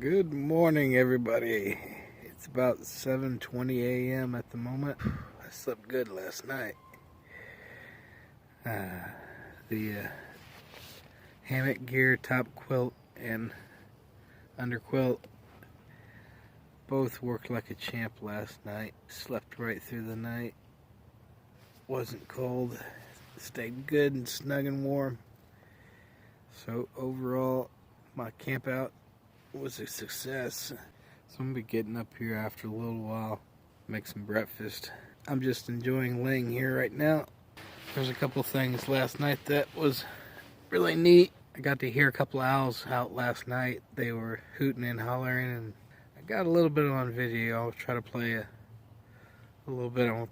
Good morning, everybody. It's about 7:20 a.m. at the moment. I slept good last night. The hammock gear, top quilt, and under quilt both worked like a champ last night. Slept right through the night. Wasn't cold. Stayed good and snug and warm. So overall, my camp out was a success. So I'm gonna be getting up here after a little while, make some breakfast. I'm just enjoying laying here right now. There's a couple things last night that was really neat. I got to hear a couple owls out last night. They were hooting and hollering, and I got a little bit on video. I'll try to play a little bit on.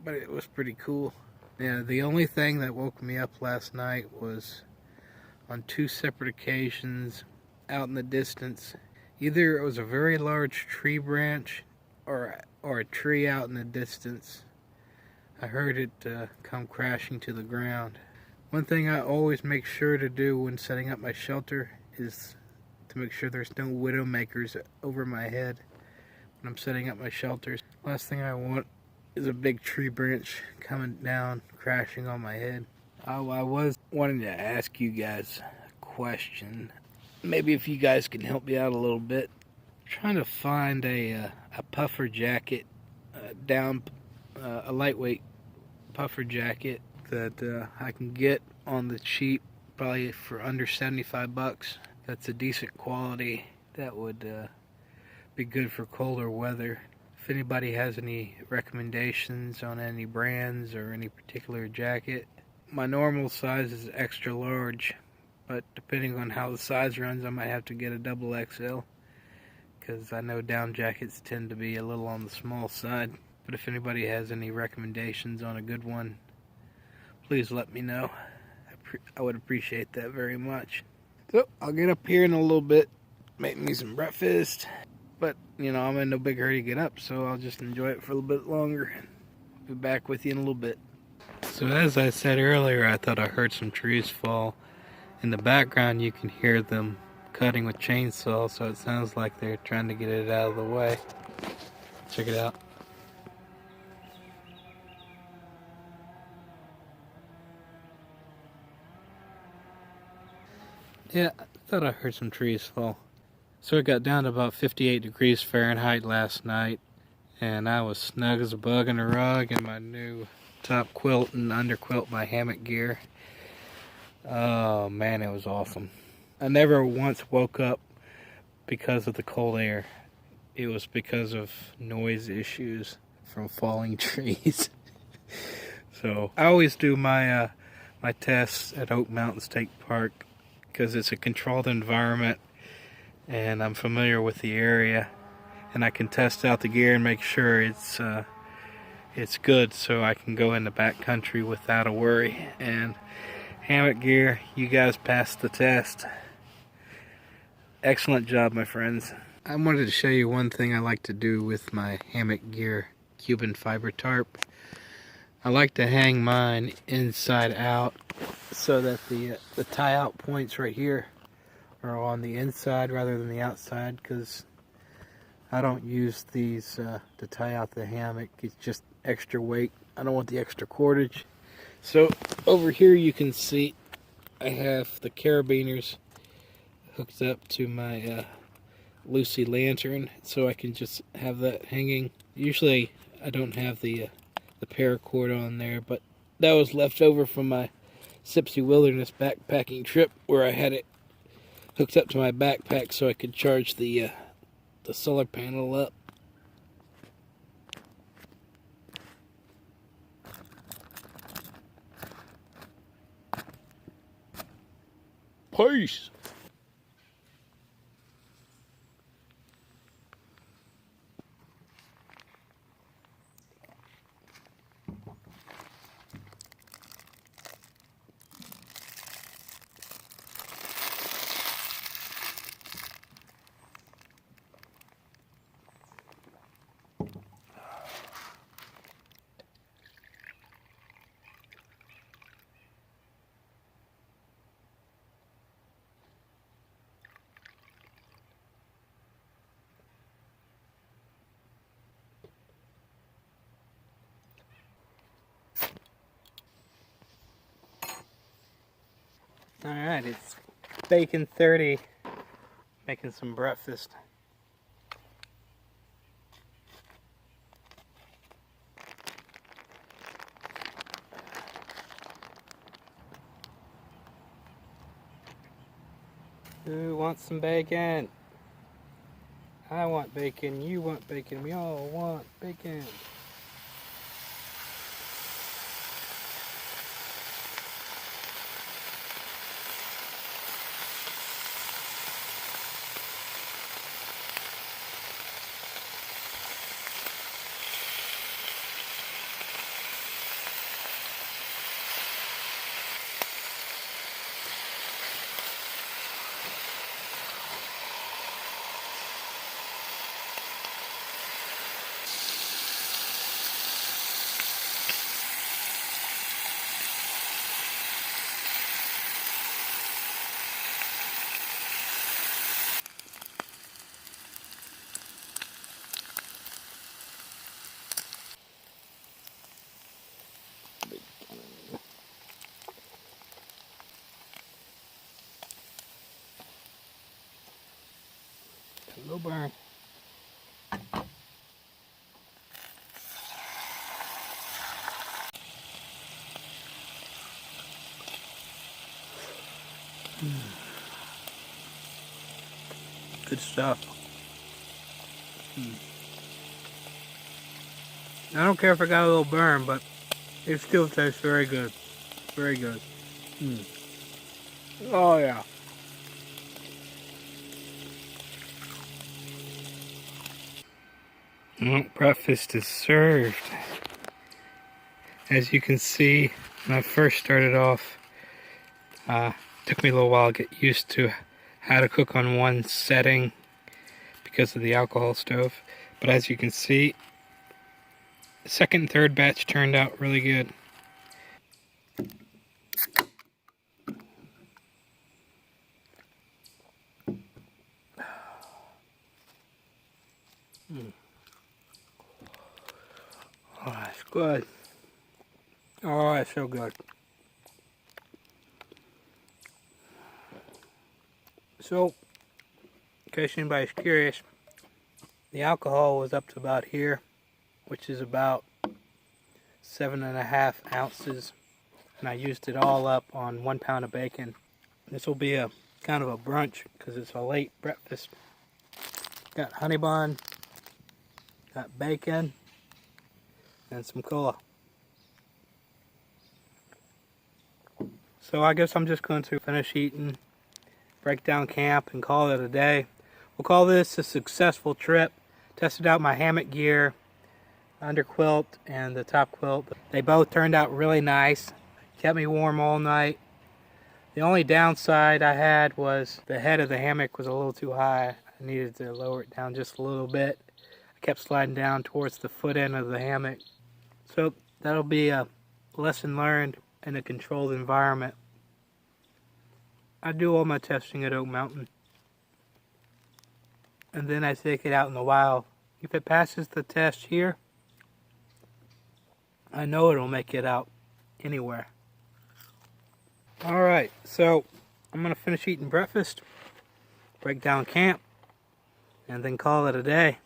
But it was pretty cool. Yeah, the only thing that woke me up last night was on two separate occasions out in the distance. Either it was a very large tree branch or a tree out in the distance. I heard it come crashing to the ground. One thing I always make sure to do when setting up my shelter is to make sure there's no widowmakers over my head when I'm setting up my shelters. Last thing I want is a big tree branch coming down, crashing on my head. I was wanting to ask you guys a question. Maybe if you guys can help me out a little bit. I'm trying to find a puffer jacket, a lightweight puffer jacket that I can get on the cheap, probably for under 75 bucks. That's a decent quality. That would be good for colder weather. If anybody has any recommendations on any brands or any particular jacket. My normal size is extra large, but depending on how the size runs, I might have to get a double XL, because I know down jackets tend to be a little on the small side. But if anybody has any recommendations on a good one, please let me know. I would appreciate that very much. So I'll get up here in a little bit, make me some breakfast. But, you know, I'm in no big hurry to get up, so I'll just enjoy it for a little bit longer. I'll be back with you in a little bit. So as I said earlier, I thought I heard some trees fall. In the background, you can hear them cutting with chainsaws, so it sounds like they're trying to get it out of the way. Check it out. Yeah, I thought I heard some trees fall. So it got down to about 58 degrees Fahrenheit last night, and I was snug as a bug in a rug in my new top quilt and under quilt, my hammock gear. Oh man, it was awesome. I never once woke up because of the cold air. It was because of noise issues from falling trees. So I always do my my tests at Oak Mountain State Park because it's a controlled environment and I'm familiar with the area, and I can test out the gear and make sure it's good, so I can go in the backcountry without a worry. And hammock gear, you guys passed the test. Excellent job, my friends. I wanted to show you one thing I like to do with my hammock gear Cuban fiber tarp. I like to hang mine inside out so that the tie out points right here are on the inside rather than the outside, because I don't use these to tie out the hammock. It's just extra weight. I don't want the extra cordage. So over here you can see I have the carabiners hooked up to my Lucy lantern, so I can just have that hanging. Usually I don't have the paracord on there, but that was left over from my Sipsey Wilderness backpacking trip where I had it hooked up to my backpack so I could charge the solar panel up. Peace! Alright, it's Bacon 30, making some breakfast. Who wants some bacon? I want bacon, you want bacon, we all want bacon. Go burn. Good stuff. I don't care if I got a little burn, but it still tastes very good. Very good. Oh yeah. Well, breakfast is served. As you can see, when I first started off, it took me a little while to get used to how to cook on one setting because of the alcohol stove. But as you can see, the second and third batch turned out really good. Oh, that's good. Oh, that's so good. So, in case anybody's curious, the alcohol was up to about here, which is about 7.5 ounces, and I used it all up on 1 pound of bacon. This will be a kind of a brunch because it's a late breakfast. Got honey bun, got bacon, and some cola. So I guess I'm just going to finish eating, break down camp, and call it a day. We'll call this a successful trip. Tested out my hammock gear, under quilt, and the top quilt. They both turned out really nice. Kept me warm all night. The only downside I had was the head of the hammock was a little too high. I needed to lower it down just a little bit. I kept sliding down towards the foot end of the hammock. So that'll be a lesson learned in a controlled environment. I do all my testing at Oak Mountain, and then I take it out in the wild. If it passes the test here, I know it'll make it out anywhere. Alright, so I'm going to finish eating breakfast, break down camp, and then call it a day.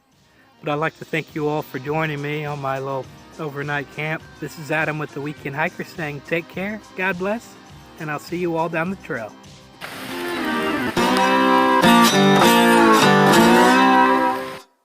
But I'd like to thank you all for joining me on my little overnight camp. This is Adam with The Weekend Hiker saying take care, God bless, and I'll see you all down the trail.